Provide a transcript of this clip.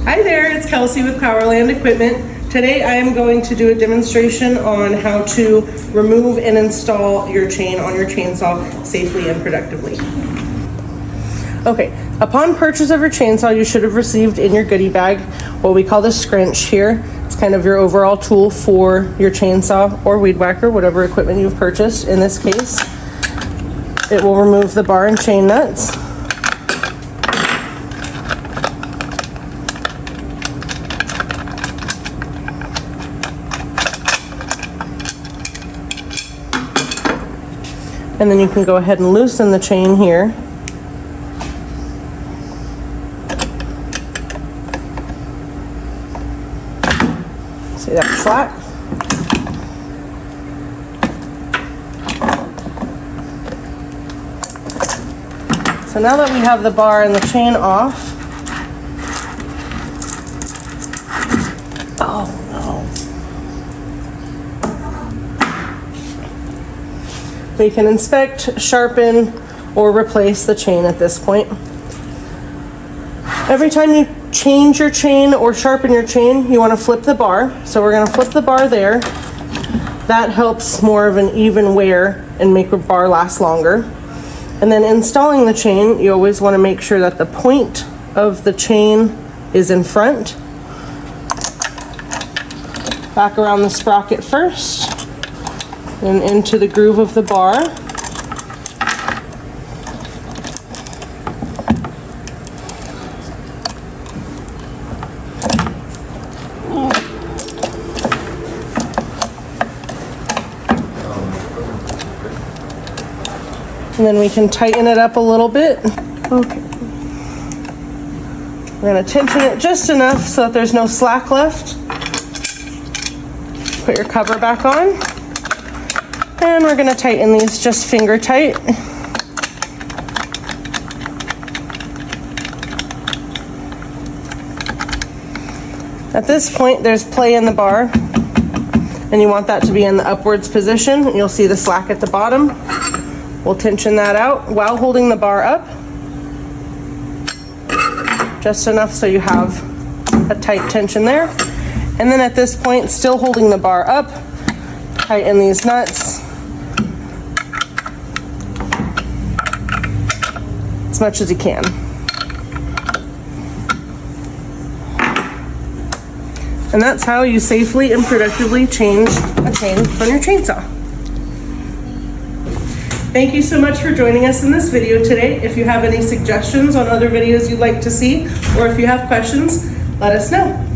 Hi there, it's Kelsey with Powerland Equipment. Today I am going to do a demonstration on how to remove and install your chain on your chainsaw safely and productively. Okay, upon purchase of your chainsaw, you should have received in your goodie bag what we call the scrunch here. It's kind of your overall tool for your chainsaw or weed whacker, whatever equipment you've purchased. In this case, it will remove the bar and chain nuts. And then you can go ahead and loosen the chain here. See that slack? So now that we have the bar and the chain off, we can inspect, sharpen, or replace the chain at this point. Every time you change your chain or sharpen your chain, you want to flip the bar. So we're going to flip the bar there. That helps more of an even wear and make a bar last longer. And then installing the chain, you always want to make sure that the point of the chain is in front. Back around the sprocket first. And into the groove of the bar. And then we can tighten it up a little bit. Okay. We're going to tension it just enough so that there's no slack left. Put your cover back on. And we're going to tighten these just finger tight. At this point, there's play in the bar, and you want that to be in the upwards position. You'll see the slack at the bottom. We'll tension that out while holding the bar up. Just enough so you have a tight tension there. And then at this point, still holding the bar up, tighten these nuts as much as you can. And that's how you safely and productively change a chain on your chainsaw. Thank you so much for joining us in this video today. If you have any suggestions on other videos you'd like to see, or if you have questions, let us know.